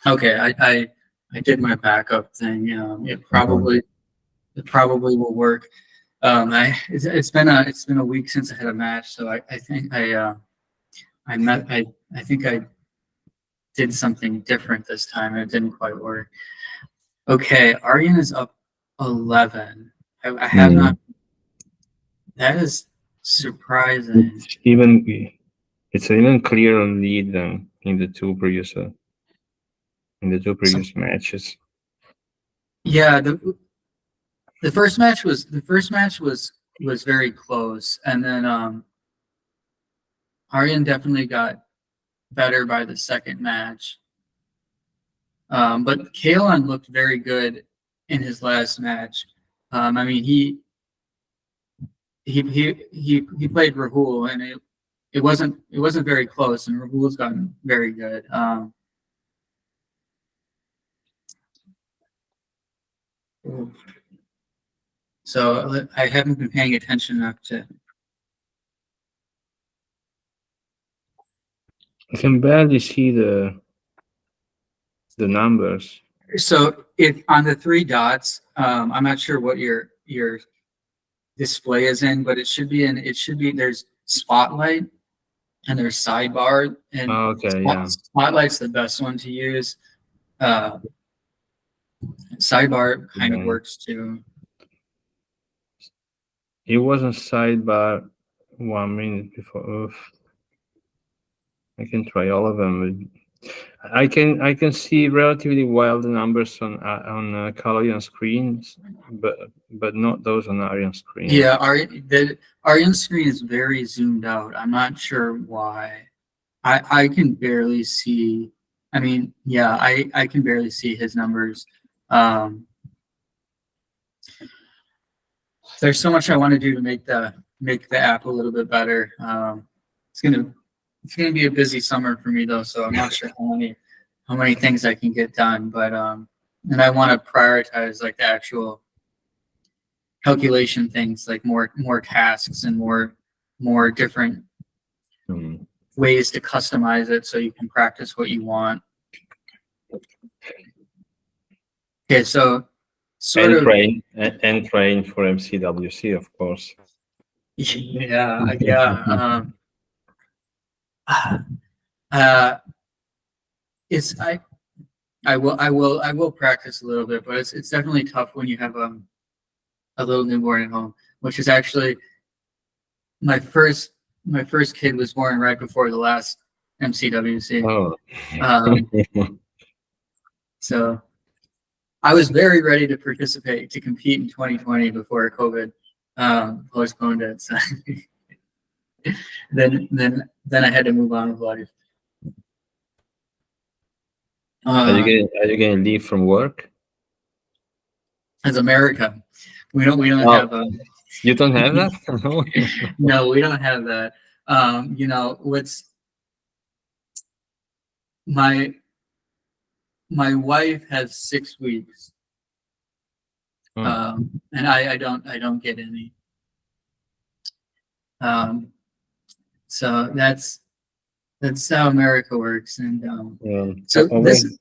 Okay, I did my backup thing. It probably will work. It's been a week since I had a match, so I think I met I think I did something different this time, and it didn't quite work. Okay, Aaryan is up 11. I have Hmm. not. That is surprising. It's even clearer lead than in the two So, previous matches. yeah, the first match was very close, and then Aaryan definitely got better by the second match. But Kaloyan looked very good in his last match. I mean, he played Rahul, and it wasn't very close, and Rahul's gotten very good. So I haven't been paying attention enough to. I can barely see the numbers. So if on the three dots, I'm not sure what your display is in, but it should be there's spotlight and there's sidebar, and Oh, okay, yeah. spotlight's the best one to use. Uh, Sidebar kind of Then works too. it wasn't sidebar 1 minute before. Oof. I can try all of them. I can see relatively wild numbers on Kaloyan screens, but not those on Aaryan screen. Yeah, the Aryan screen is very zoomed out. I'm not sure why. I can barely see. I mean, yeah, I can barely see his numbers. Um, there's so much I want to do to make the app a little bit better. It's gonna it's gonna be a busy summer for me though, so I'm not sure how many things I can get done. But and I want to prioritize like the actual calculation things, like more tasks and more different Hmm. ways to customize it so you can practice what you want. Okay, so sort And of train for MCWC, of course. yeah. Uh, it's I will practice a little bit, but it's definitely tough when you have a little newborn at home, which is actually my first my first kid was born right before the last MCWC. Oh. Um, so I was very ready to participate to compete in 2020 before COVID postponed it. So then I had to move on with life. Are you Um, getting are you getting leave from work? as America, we don't Oh, have a you don't have that? No. no, we don't have that. What's my my wife has 6 weeks, Oh, and I don't get any. Um, so that's how America works, and well, so over this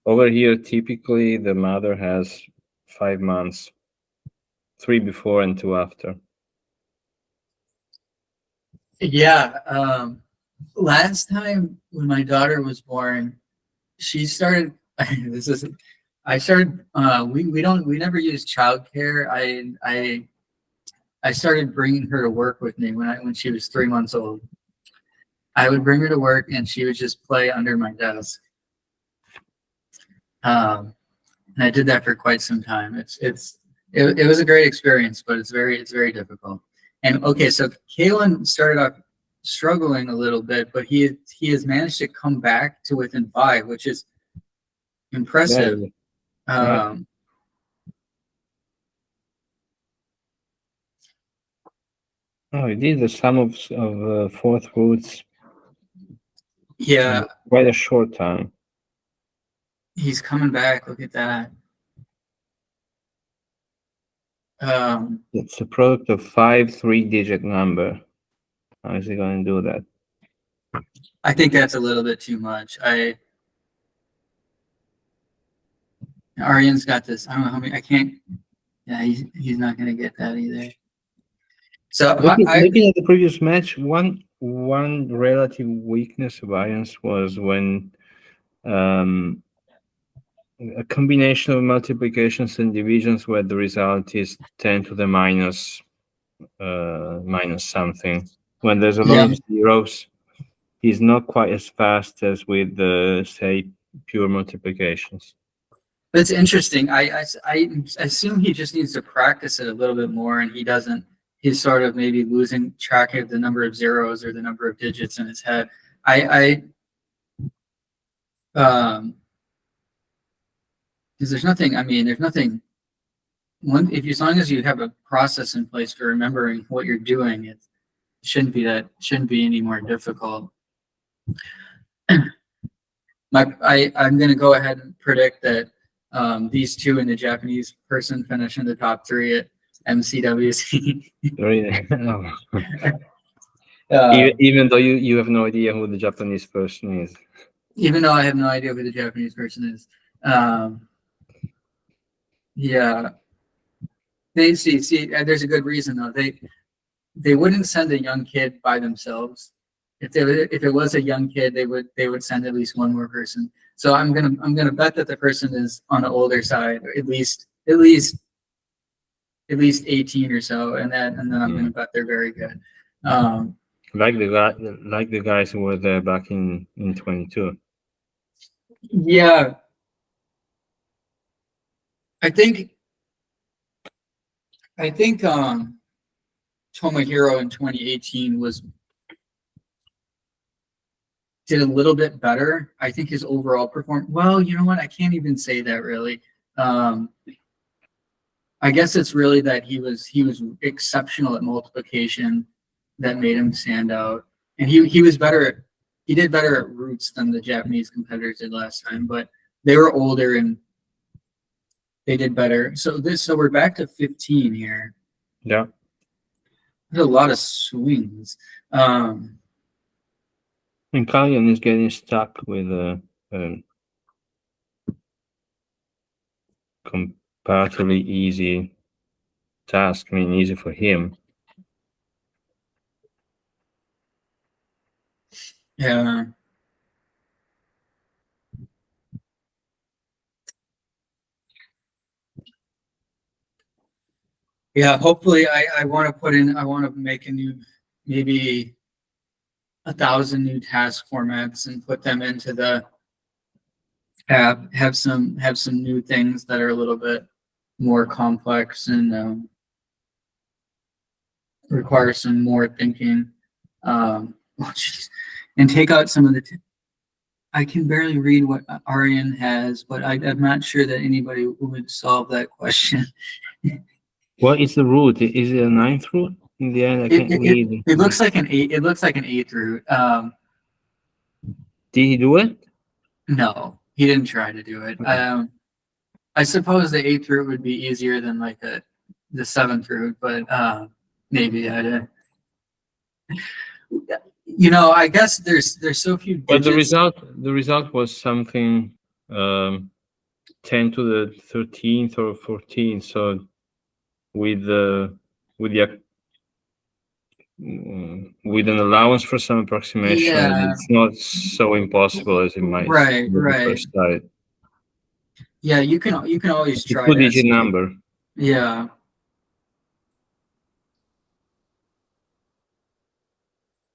over here, typically the mother has 5 months, three before and two after. yeah. Last time when my daughter was born, she started. This is I started. We never use childcare. I started bringing her to work with me when she was 3 months old. I would bring her to work and she would just play under my desk. And I did that for quite some time. It was a great experience, but it's very difficult. And okay, so Kalen started off struggling a little bit, but he has managed to come back to within 5, which is Yeah, impressive. yeah. Um, Oh, he did the sum of fourth roots yeah, in quite a short time. he's coming back. Look at that. It's a product of 5 3-digit number. How is he going to do that? I think that's a little bit too much. Aaryan's got this. I don't know how many. I can't. Yeah, he's not going to get that either. So looking at the previous match, one relative weakness of Aaryan's was when a combination of multiplications and divisions where the result is 10 to the minus something. When there's a lot of zeros, he's not quite as fast as with say pure multiplications. That's interesting. I assume he just needs to practice it a little bit more, and he doesn't. He's sort of maybe losing track of the number of zeros or the number of digits in his head. Because there's nothing. I mean, there's nothing. As long as you have a process in place for remembering what you're doing, it shouldn't be any more difficult. I'm going to go ahead and predict that these two and the Japanese person finish in the top 3 at MCWC. Even though you have no idea who the Japanese person is. Even though I have no idea who the Japanese person is. Yeah. They see. There's a good reason though. They wouldn't send a young kid by themselves. If it was a young kid, they would send at least one more person. So I'm gonna bet that the person is on the older side, or at least 18 or so, and then I'm gonna bet they're very good. Like the guys who were there back in 22. Yeah, I think Tomohiro in 2018 did a little bit better. I think his overall performance. Well, you know what? I can't even say that really. I guess it's really that he was exceptional at multiplication that made him stand out, and he was better. He did better at roots than the Japanese competitors did last time, but they were older and they did better. So we're back to 15 here. Yeah, there's a lot of swings. And Kaloyan is getting stuck with a comparatively easy task. I mean, easy for him. Yeah. Yeah, hopefully I want to make maybe 1,000 new task formats and put them into the app, have some new things that are a little bit more complex and require some more thinking. And take out some of the I can barely read what Aaryan has, but I'm not sure that anybody would solve that question. What is the root? Is it a 9th root? In the end, I can't read. It looks like an 8. It looks like an 8th root. Did he do it? No, he didn't try to do it. Okay. I suppose the 8th root would be easier than like the 7th root, but maybe I. I guess there's so few digits. But the result was something 10 to the 13th or 14th. So with an allowance for some approximation, it's not so impossible as it might. Right. First sight. Yeah, you can always try. 2-digit number. Yeah.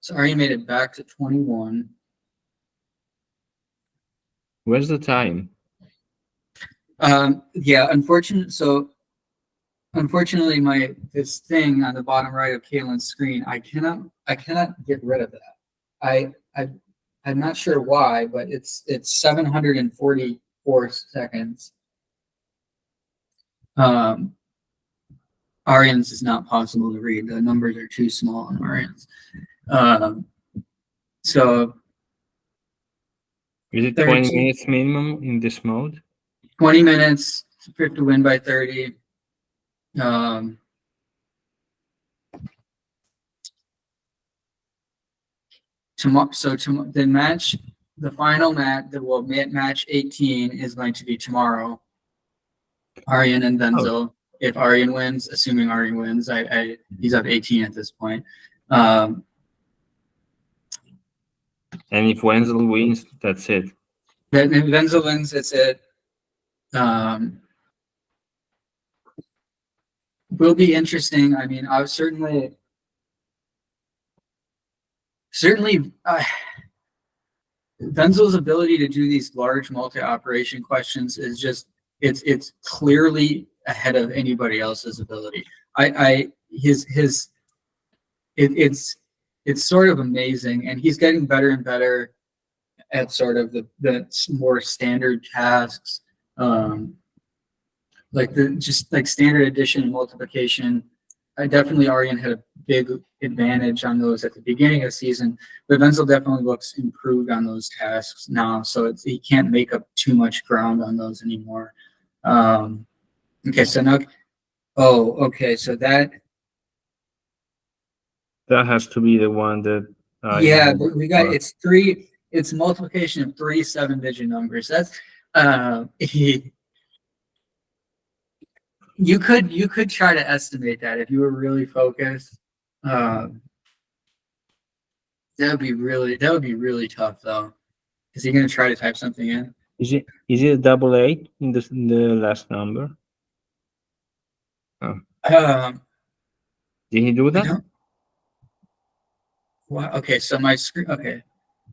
So Aaryan made it back to 21. Where's the time? Yeah, unfortunately, this thing on the bottom right of Kaylin's screen, I cannot get rid of that. I'm not sure why, but it's 744 seconds. Aaryan's is not possible to read. The numbers are too small on Aaryan's. So is it 20 minutes minimum in this mode? 20 minutes to win by 30. The final match, match 18 is going to be tomorrow. Aaryan and Wenzel. If Aaryan wins, assuming Aaryan wins, he's up 18 at this point. And if Wenzel wins, that's it. Then if Wenzel wins, that's it. Will be interesting. I mean, I was certainly Wenzel's ability to do these large multi-operation questions is just it's clearly ahead of anybody else's ability. It's sort of amazing, and he's getting better and better at sort of the more standard tasks, like standard addition and multiplication. I definitely Aaryan had a big advantage on those at the beginning of the season, but Wenzel definitely looks improved on those tasks now, so he can't make up too much ground on those anymore. Okay, so now, okay, so that has to be the one that. Yeah, but we got it's multiplication of 3 7-digit numbers. That's you could try to estimate that if you were really focused. That would be really tough though. Is he gonna try to type something in? Is it a double 8 in the last number? Oh. Did he do that? Wow. Okay, so my screen. Okay,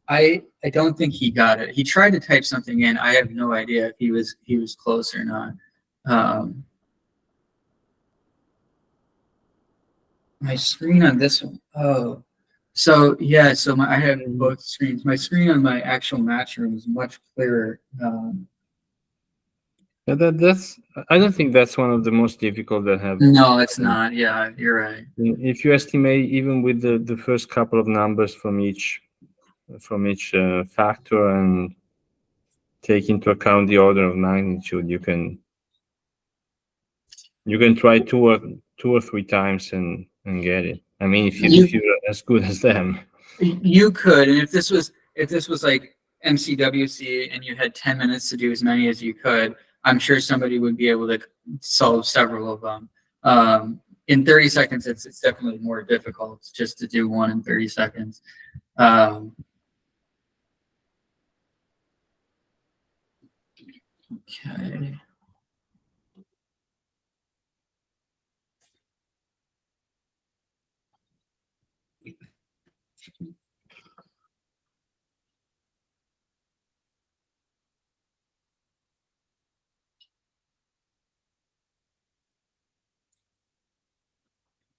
I don't think he got it. He tried to type something in. I have no idea if he was close or not. My screen on this one. Oh, so yeah. So I have both screens. My screen on my actual match room is much clearer. That's. I don't think that's one of the most difficult that have. No, it's not. Yeah, you're right. If you estimate even with the first couple of numbers from each factor and take into account the order of magnitude, you can try two or three times and get it. I mean, if you're as good as them, you could. And if this was like MCWC and you had 10 minutes to do as many as you could, I'm sure somebody would be able to solve several of them. In 30 seconds, it's definitely more difficult just to do one in 30 seconds. Okay.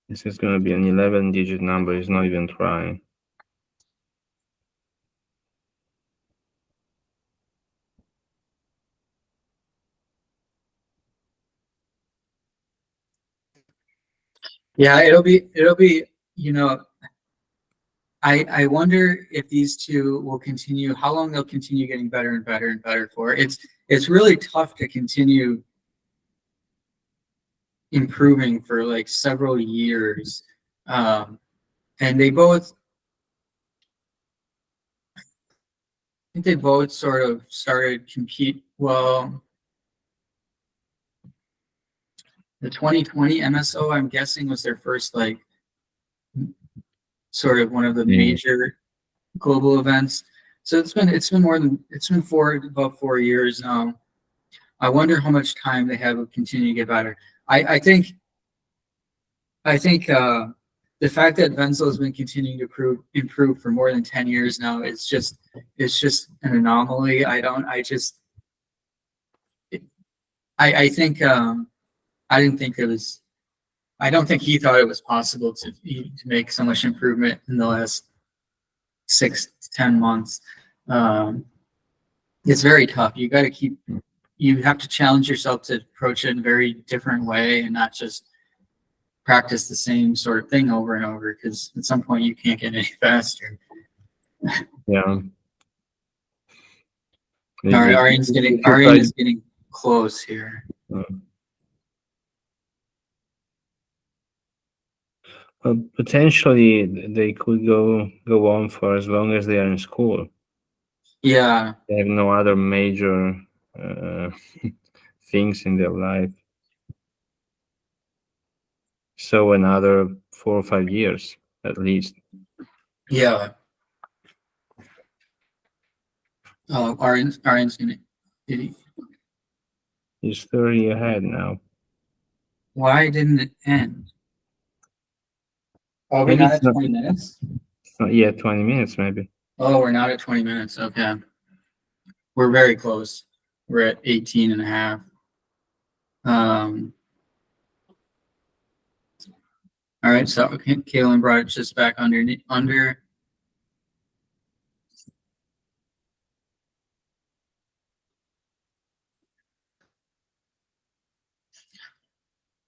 This is going to be an 11-digit number. He's not even trying. Yeah, it'll be, I wonder if these two will continue, how long they'll continue getting better and better and better for. It's really tough to continue improving for like several years. And they both, I think they both sort of started compete. Well, the 2020 MSO, I'm guessing, was their first like sort of one of the major global events. So it's been about 4 years now. I wonder how much time they have to continue to get better. I think the fact that Wenzel has been continuing to improve for more than 10 years now is just an anomaly. I think I didn't think it was. I don't think he thought it was possible to make so much improvement in the last 6 to 10 months. It's very tough. You have to challenge yourself to approach it in a very different way and not just practice the same sort of thing over and over, because at some point you can't get any faster. Yeah. Aaryan is getting close here. Potentially, they could go on for as long as they are in school. Yeah. They have no other major things in their life. So another 4 or 5 years at least. Yeah. Oh, Aaryan's gonna. He's 30 ahead now. Why didn't it end? Oh, we're Maybe not it's at not, 20 minutes? it's not yet 20 minutes, maybe. Oh, we're not at 20 minutes. Okay. We're very close. We're at 18 and a half. All right, so Kalen brought it just back under.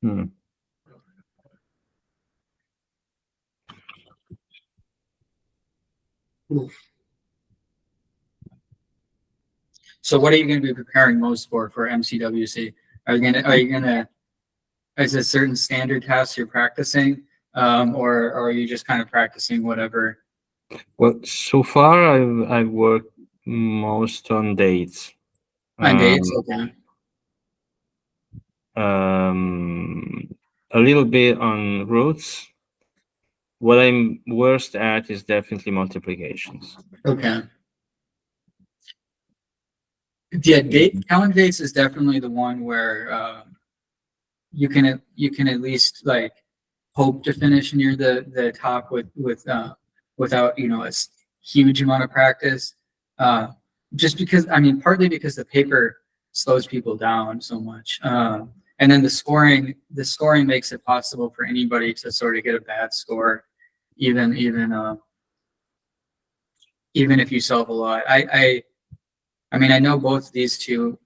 Hmm. So what are you going to be preparing most for MCWC? Are you gonna is it certain standard tasks you're practicing, or are you just kind of practicing whatever? Well, so far I've worked most on dates. On dates, okay. A little bit on roots. What I'm worst at is definitely multiplications. Okay. Yeah, calendar dates is definitely the one where you can at least like hope to finish near the top without a huge amount of practice. Just because partly because the paper slows people down so much, and then the scoring makes it possible for anybody to sort of get a bad score, even if you solve a lot. I know both these two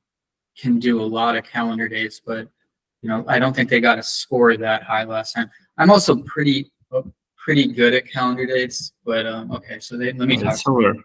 can do a lot of calendar dates, but I don't think they got a score that high last time. I'm also pretty good at calendar dates, but okay. So let me talk. It's over.